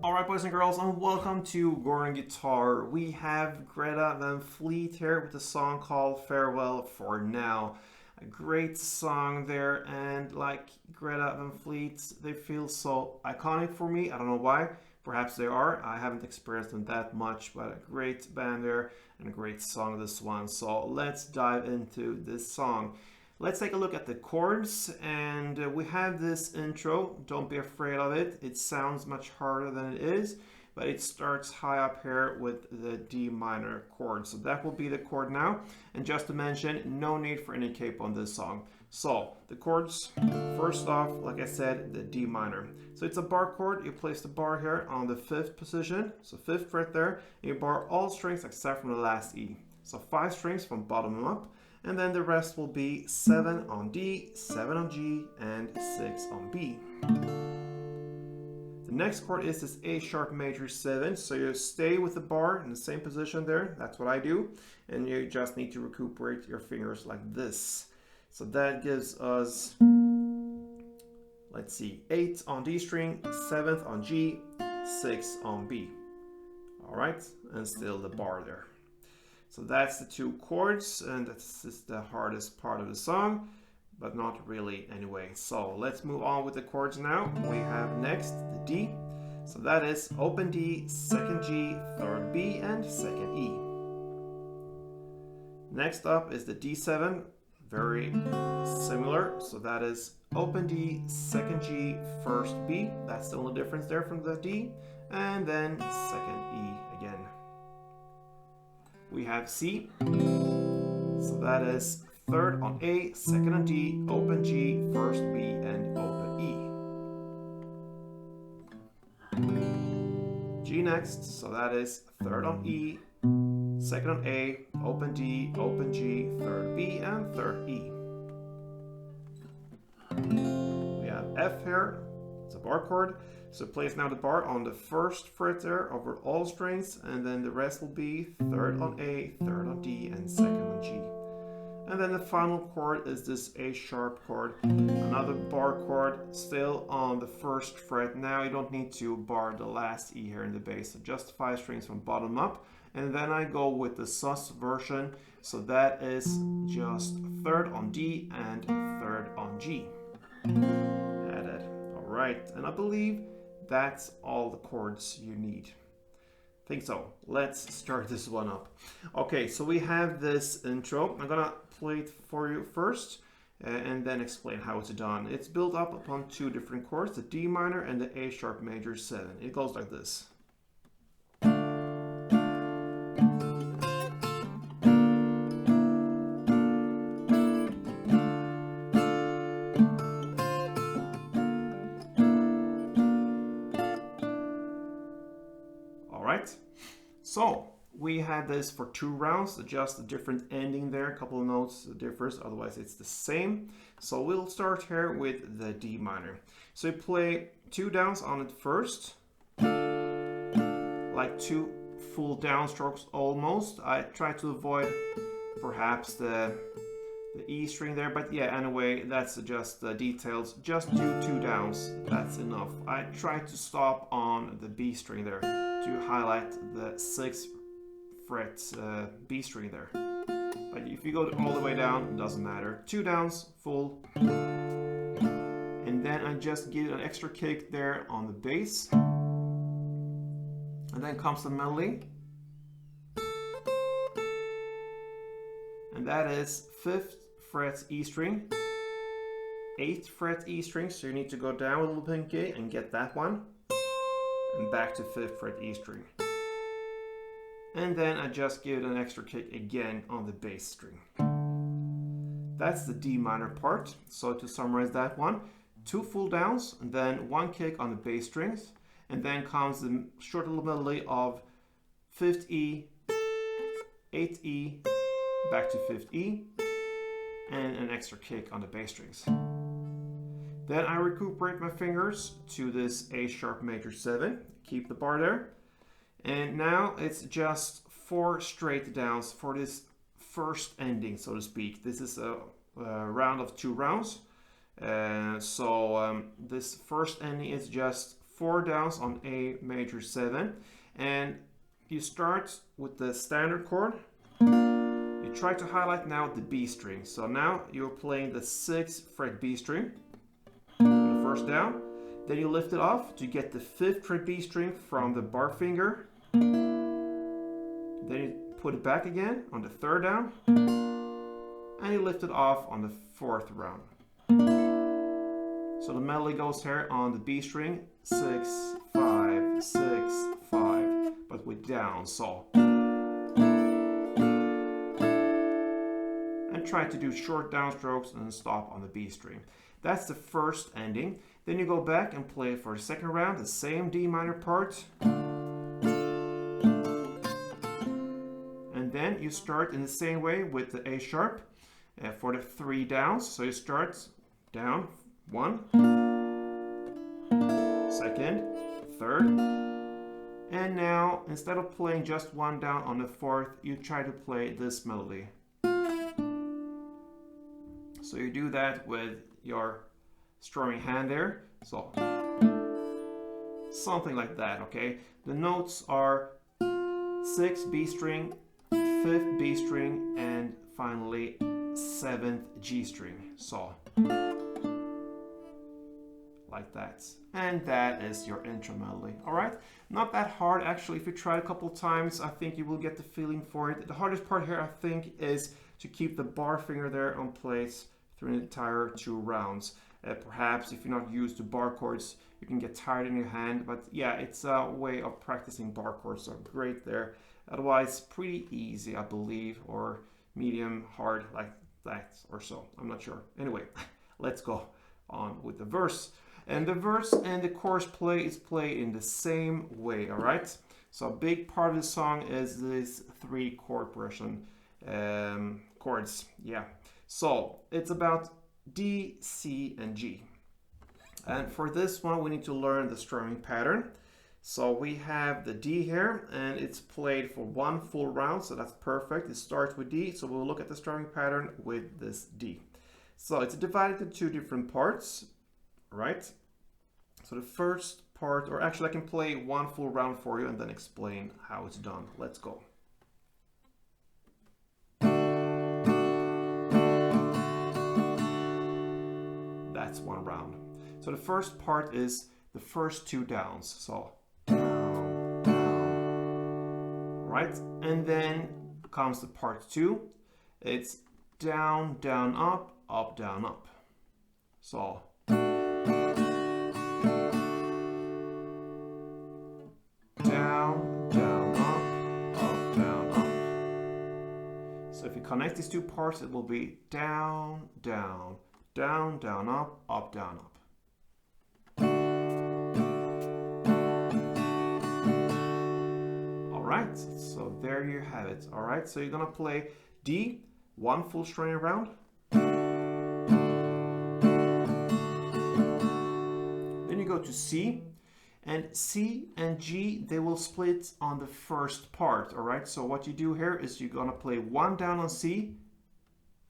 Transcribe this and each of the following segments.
Alright, boys and girls, and welcome to Gordon Guitar. We have Greta Van Fleet here with a song called Farewell for Now. A great song there, and like Greta Van Fleet, they feel so iconic for me. I don't know why. Perhaps they are. I haven't experienced them that much, but a great band there and a great song, this one. So let's dive into this song. Let's take a look at the chords, and we have this intro. Don't be afraid of it. It sounds much harder than it is, but it starts high up here with the D minor chord. So that will be the chord now. And just to mention, no need for any capo on this song. So the chords, first off, like I said, the D minor. So it's a bar chord. You place the bar here on the 5th position, so 5th fret there, and you bar all strings except from the last E. So 5 strings from bottom up. And then the rest will be 7 on D, 7 on G, and 6 on B. The next chord is this A sharp major 7, so you stay with the bar in the same position there. That's what I do. And you just need to recuperate your fingers like this. So that gives us, let's see, 8 on D string, 7th on G, 6 on B. All right, and still the bar there. So that's the 2 chords, and this is the hardest part of the song, but not really anyway. So let's move on with the chords now. We have next the D. So that is open D, 2nd G, 3rd B, and 2nd E. Next up is the D7, very similar. So that is open D, 2nd G, 1st B. That's the only difference there from the D. And then 2nd E again. We have C, so that is 3rd on A, 2nd on D, open G, 1st B, and open E. G next, so that is 3rd on E, 2nd on A, open D, open G, 3rd B, and 3rd E. We have F here, it's a bar chord. So place now the bar on the 1st fret there over all strings, and then the rest will be 3rd on A, 3rd on D, and 2nd on G. And then the final chord is this A sharp chord, another bar chord, still on the 1st fret. Now you don't need to bar the last E here in the bass, so just 5 strings from bottom up. And then I go with the sus version, so that is just 3rd on D and 3rd on G. Added. All right, and I believe that's all the chords you need. I think so. Let's start this one up. Okay, so we have this intro. I'm gonna play it for you first and then explain how it's done. It's built up upon 2 different chords, the D minor and the A sharp major 7. It goes like this. So we had this for 2 rounds, just a different ending there, a couple of notes differs, otherwise it's the same. So we'll start here with the D minor. So you play 2 downs on it first, like 2 full downstrokes almost. I try to avoid perhaps the E string there, but yeah, anyway, that's just the details. Just do 2 downs, that's enough. I try to stop on the B string there to highlight the 6th fret B string there. But if you go all the way down, it doesn't matter. 2 downs, full. And then I just give an extra kick there on the bass. And then comes the melody. And that is 5th fret E string, 8th fret E string, so you need to go down a little pinky and get that one. And back to 5th fret E string. And then I just give it an extra kick again on the bass string. That's the D minor part. So to summarize that one, 2 full downs, and then 1 kick on the bass strings, and then comes the short little melody of 5th E, 8th E, back to 5th E, and an extra kick on the bass strings. Then I recuperate my fingers to this A sharp major 7, keep the bar there. And now it's just 4 straight downs for this first ending, so to speak. This is a round of 2 rounds. So this first ending is just 4 downs on A major 7, and you start with the standard chord. You try to highlight now the B string. So now you're playing the 6th fret B string, the first down. Then you lift it off to get the 5th fret B string from the bar finger. Then you put it back again on the 3rd down, and you lift it off on the 4th round. So the melody goes here on the B string, 6, 5, 6, 5, but with down, so. And try to do short downstrokes and stop on the B string. That's the first ending. Then you go back and play for the second round, the same D minor part. And then you start in the same way with the A sharp for the 3 downs. So you start down, 1, 2nd, 3rd. And now, instead of playing just 1 down on the 4th, you try to play this melody. So you do that with your strumming hand there. So something like that, okay? The notes are 6th B string, 5th B string, and finally 7th G string. So like that. And that is your intro melody. All right, not that hard actually. If you try it a couple times, I think you will get the feeling for it. The hardest part here, I think, is to keep the bar finger there on place through the entire 2 rounds. Perhaps if you're not used to bar chords, you can get tired in your hand, but yeah, it's a way of practicing bar chords, so great there. Otherwise, pretty easy, I believe, or medium hard like that or so. I'm not sure. Anyway, let's go on with the verse. And the verse and the chorus play is played in the same way, all right? So a big part of the song is this 3 chord progression, chords, yeah. So it's about D, C, and G. And for this one, we need to learn the strumming pattern. So we have the D here, and it's played for 1 full round, so that's perfect. It starts with D, so we'll look at the strumming pattern with this D. So it's divided into 2 different parts, right? So the first part, or actually I can play 1 full round for you and then explain how it's done. Let's go. That's 1 round. So the first part is the first 2 downs. So down, down, right? And then comes the part 2. It's down, down, up, down, up. So down, down, up, down, up. So if you connect these 2 parts, it will be down, down, down, down, up, down, up. All right, so there you have it. All right, so you're gonna play D, 1 full strumming round. Then you go to C, and C and G, they will split on the first part, all right? So what you do here is you're gonna play 1 down on C,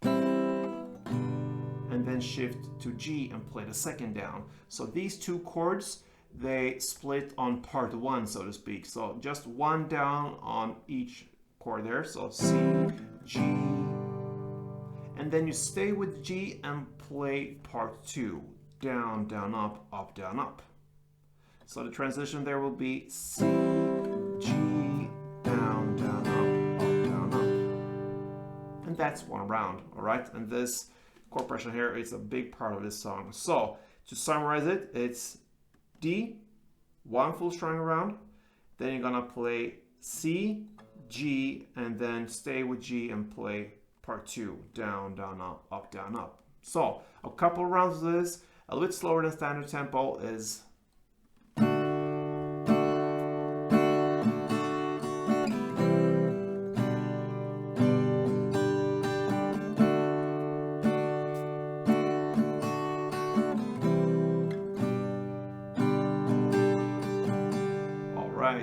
and then shift to G and play the 2nd down. So these 2 chords, they split on part 1, so to speak. So just 1 down on each chord there. So C, G, and then you stay with G and play part 2. Down, down, up, down, up. So the transition there will be C, G, down, down, up, down, up. And that's 1 round, all right? And this chord progression here is a big part of this song. So to summarize it, it's D, 1 full strumming round. Then you're gonna play C, G, and then stay with G and play part 2. Down, down, up, down, up. So a couple rounds of this, a little bit slower than standard tempo is.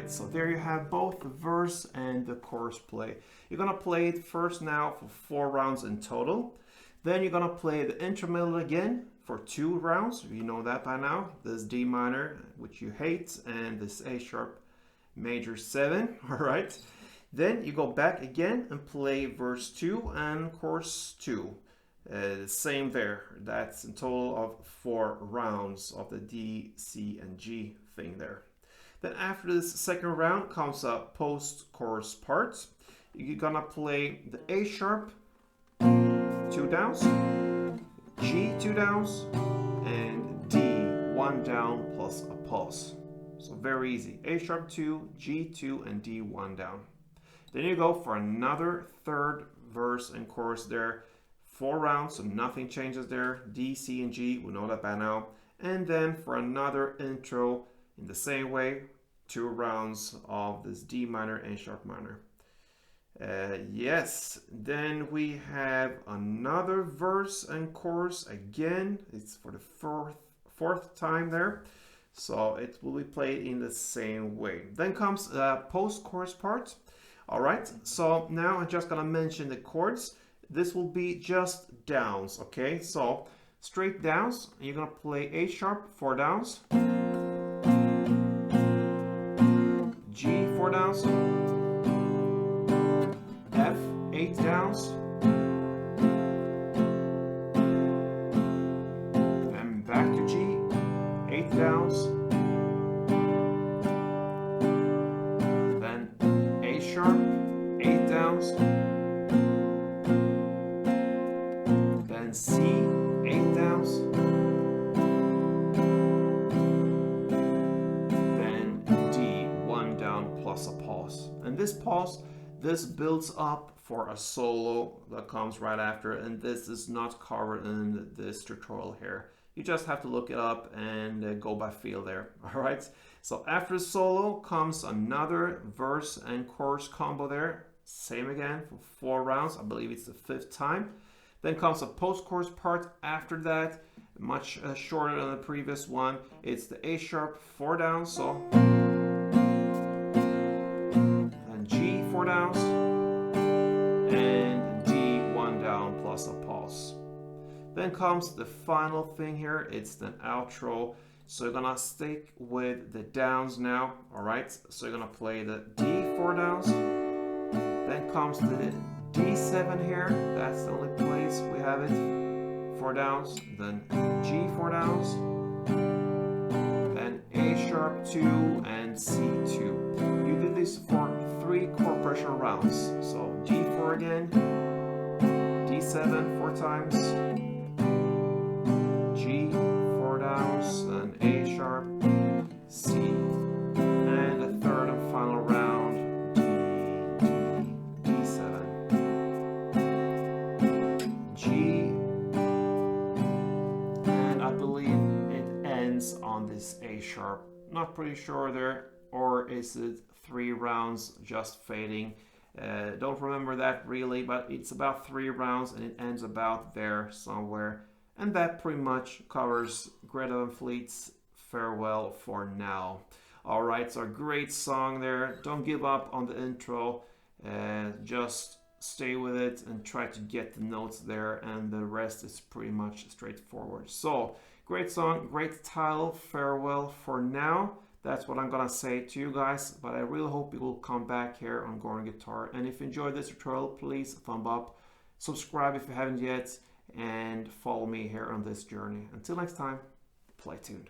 So there you have both the verse and the chorus play. You're gonna play it first now for 4 rounds in total. Then you're gonna play the intro melody again for 2 rounds. You know that by now. This D minor, which you hate, and this A sharp major 7. All right. Then you go back again and play verse 2 and chorus 2. Same there. That's a total of 4 rounds of the D, C, and G thing there. Then after this second round comes a post-chorus part. You're gonna play the A sharp, 2 downs, G 2 downs, and D 1 down plus a pause. So very easy. A sharp 2, G 2, and D 1 down. Then you go for another third verse and chorus there. 4 rounds, so nothing changes there. D, C, and G, we know that by now. And then for another intro in the same way, 2 rounds of this D minor and sharp minor. Yes, then we have another verse and chorus again. It's for the fourth time there. So it will be played in the same way. Then comes the post-chorus part. All right, so now I'm just gonna mention the chords. This will be just downs, okay? So straight downs, you're gonna play A sharp, 4 downs, G, 4 downs, F, 8 downs, and back to G, 8 downs, then A sharp, 8 downs, then C, 8 downs, then D, 1 down plus a pause. And this pause, this builds up for a solo that comes right after, and this is not covered in this tutorial here. You just have to look it up and go by feel there. All right. So after the solo comes another verse and chorus combo there. Same again for 4 rounds. I believe it's the 5th time. Then comes a post-chorus part after that, much shorter than the previous one. It's the A sharp, 4 downs, so and G, 4 downs, and D, 1 down plus a pause. Then comes the final thing here. It's the outro. So you're gonna stick with the downs now. All right. So you're gonna play the D, 4 downs. Then comes the D7 here. That's the only place we have it. 4 downs. Then G, 4 downs. Then A sharp 2 and C2. You do this for 3 chord pressure rounds. So D4 again. D7 4 times. G, 4 downs, then A sharp, C, and the third and final round, D, D7, G, and I believe it ends on this A sharp. Not pretty sure there, or is it 3 rounds just fading? Don't remember that really, but it's about 3 rounds and it ends about there somewhere. And that pretty much covers Greta Van Fleet's Farewell for Now. All right, so a great song there. Don't give up on the intro. Just stay with it and try to get the notes there, and the rest is pretty much straightforward. So, great song, great title, Farewell for Now. That's what I'm gonna say to you guys, but I really hope you will come back here on Gordon Guitar. And if you enjoyed this tutorial, please thumb up, subscribe if you haven't yet, and follow me here on this journey. Until next time, play tuned.